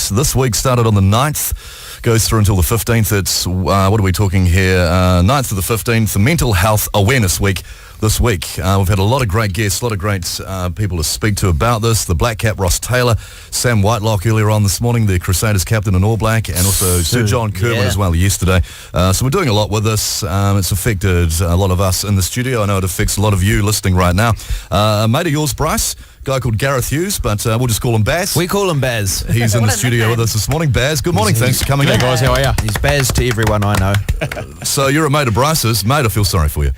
This week started on the 9th, goes through until the 15th. It's, what are we talking here? 9th to the 15th, the Mental Health Awareness Week. This week, we've had a lot of great guests, a lot of great people to speak to about this. The Black Cap, Ross Taylor, Sam Whitelock earlier on this morning, the Crusaders captain in All Black, and also Sir John Kerwin as well yesterday. So we're doing a lot with this. It's affected a lot of us in the studio. I know it affects a lot of you listening right now. A mate of yours, Bryce, a guy called Gareth Hughes, but we'll just call him Baz. We call him Baz. He's in the studio with us this morning. Baz, good morning. Thanks for coming in. Guys, how are you? He's Baz to everyone I know. So you're a mate of Bryce's. Mate, I feel sorry for you.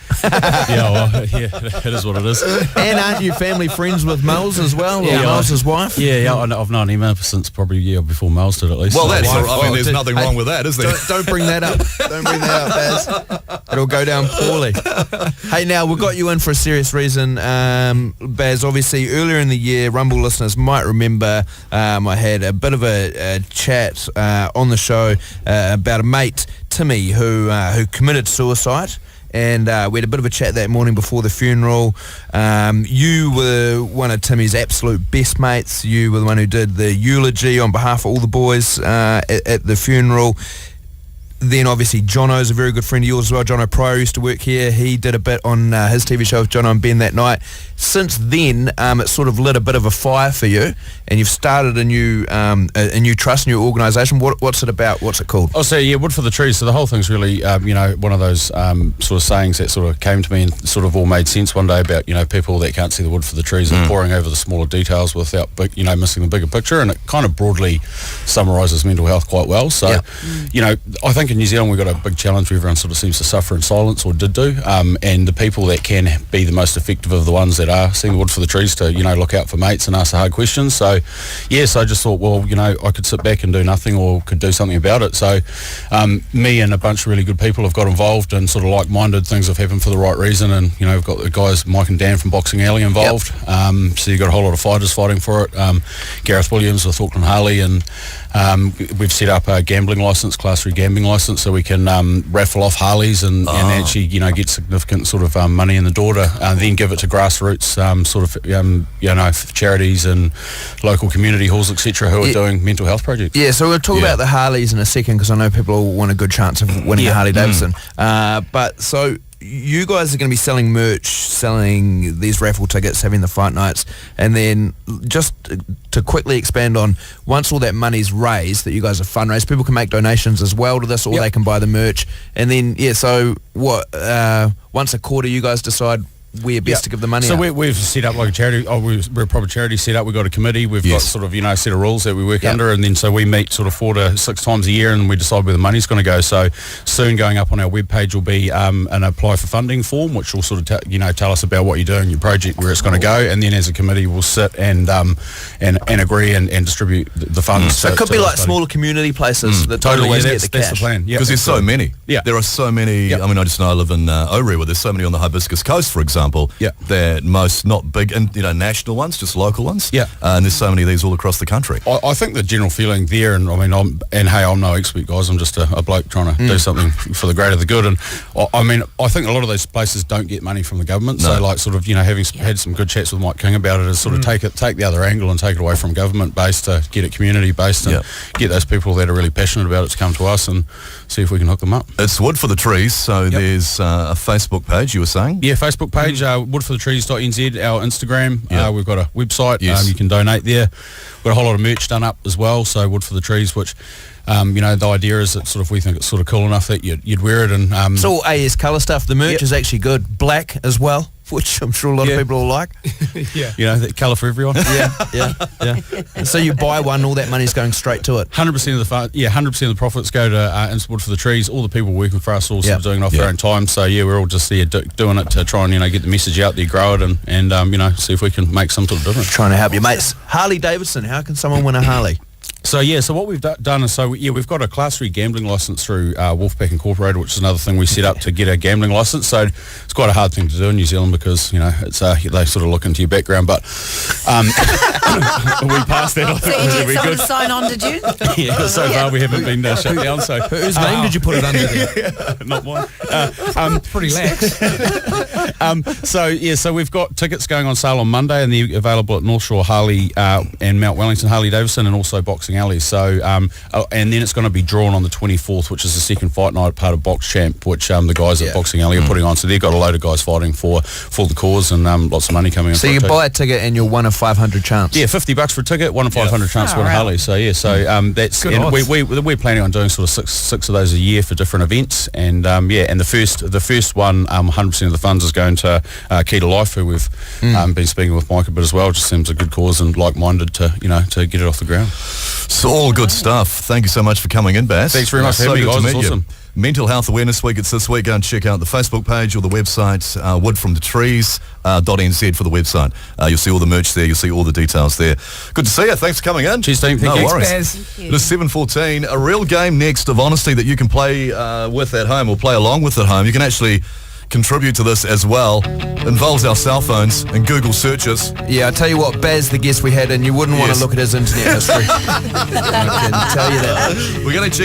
It is what it is. And aren't you family friends with Mel's as well? Yeah, Mel's wife? Yeah, I've known him since probably before Mel's did at least. Well, that's all right. I mean, there's nothing wrong with that, is there? Don't bring that up. Don't bring that up, Baz. It'll go down poorly. Hey, now, we've got you in for a serious reason. Baz, obviously, earlier in the year, Rumble listeners might remember I had a bit of a chat on the show about a mate, Timmy, who committed suicide. And we had a bit of a chat that morning before the funeral. You were one of Timmy's absolute best mates. You were the one who did the eulogy on behalf of all the boys at the funeral. Then obviously Jono's a very good friend of yours as well. Jono Pryor used to work here. He did a bit on his TV show with Jono and Ben that night. Since then, it sort of lit a bit of a fire for you, and you've started a new trust, a new organisation. What's it about? What's it called? Oh, so yeah, Wood for the Trees. So the whole thing's really, one of those sort of sayings that sort of came to me and sort of all made sense one day about, people that can't see the wood for the trees and poring over the smaller details without, missing the bigger picture. And it kind of broadly summarises mental health quite well. So, I think in New Zealand we've got a big challenge where everyone sort of seems to suffer in silence, or did do, and the people that can be the most effective are the ones that are seeing the wood for the trees to look out for mates and ask the hard questions. So I just thought, well, I could sit back and do nothing, or could do something about it. So me and a bunch of really good people have got involved, and sort of like-minded things have happened for the right reason. And we've got the guys Mike and Dan from Boxing Alley involved. So you've got a whole lot of fighters fighting for it. Gareth Williams with Auckland Harley, and we've set up a gambling licence, Class 3 gambling licence, so we can raffle off Harleys and actually get significant sort of money in the door to then give it to grassroots charities and local community halls, etc., who are doing mental health projects. Yeah, so we'll talk about the Harleys in a second, because I know people all want a good chance of winning a Harley Davidson. But so you guys are going to be selling merch, selling these raffle tickets, having the fight nights, and then just to quickly expand on, once all that money's raised, that you guys have fundraised, people can make donations as well to this, or they can buy the merch. And then, so what, once a quarter you guys decide where best to give the money so out? We've set up like a charity. We're a proper charity set up. We've got a committee. We've got sort of, a set of rules that we work under, and then so we meet sort of 4 to 6 times a year, and we decide where the money's going to go. So soon going up on our webpage will be an apply for funding form, which will sort of tell us about what you're doing, your project, where it's going to go, and then as a committee we'll sit and agree and distribute the funds. So it could be like smaller community places that don't always get the cash. That's the plan. Because there's so many. Yeah. There are so many. I mean, I just know I live in Orewa, where there's so many on the Hibiscus Coast, for example. They're most not big and national ones, just local ones. And there's so many of these all across the country. I think the general feeling there, and I mean, I'm no expert, guys. I'm just a bloke trying to do something for the greater the good. And I mean, I think a lot of those places don't get money from the government. No. So like sort of having had some good chats with Mike King about it, is sort of take the other angle and take it away from government based to get it community based, and get those people that are really passionate about it to come to us and see if we can hook them up. It's Wood for the Trees. So there's a Facebook page, you were saying? Yeah, Facebook page, woodforthetrees.nz, our Instagram. We've got a website. You can donate there. We've got a whole lot of merch done up as well. So Wood for the Trees, which the idea is that sort of we think it's sort of cool enough that you'd wear it. And it's all AS colour stuff. The merch is actually good. Black as well, which I'm sure a lot of people will like. That colour for everyone. So you buy one, all that money's going straight to it. 100% of the 100% of the profits go to Wood for the Trees. All the people working for us are all sort of doing it off their own time. So we're all just there doing it to try and get the message out there, grow it, and see if we can make some sort of difference. Trying to help your mates. Harley Davidson. How can someone win a Harley? So what we've done is, we've got a Class 3 gambling licence through Wolfpack Incorporated, which is another thing we set up to get a gambling licence. So it's quite a hard thing to do in New Zealand, because it's they sort of look into your background, but we passed that. So you get someone to sign on, did you? So far we haven't been shut down. So whose name did you put it under there? Not mine. Pretty lax. So we've got tickets going on sale on Monday, and they're available at North Shore Harley and Mount Wellington Harley Davidson, and also Boxing Boxing Alley. So, and then it's going to be drawn on the 24th, which is the second fight night, part of Box Champ, which the guys at Boxing Alley are putting on. So they've got a load of guys fighting for the cause, and lots of money coming in. So for you it too. buy a ticket and you're 1 of 500 chance. Yeah, $50 for a ticket, 1 in 500 chance to win a Harley. So yeah, so that's Good and odds. we're planning on doing sort of six of those a year for different events, and and the first one, 100% of the funds is going to Key to Life, who we've been speaking with Mike a bit as well. It just seems a good cause and like-minded to to get it off the ground. It's all good stuff. Thank you so much for coming in, Baz. Thanks very much for having me, good to guys. meet It's you. awesome. Mental Health Awareness Week, it's this week. Go and check out the Facebook page or the website, woodfromthetrees.nz for the website. You'll see all the merch there. You'll see all the details there. Good to see you. Thanks for coming in. Cheers, team. Thank no you. worries. Thank you. It is 7:14. A real game next of honesty that you can play with at home or play along with at home. You can actually contribute to this as well. Involves our cell phones and Google searches. Yeah, I tell you what, Baz, the guest we had, and you wouldn't want Yes. to look at his internet history. I can tell you that. We're going to check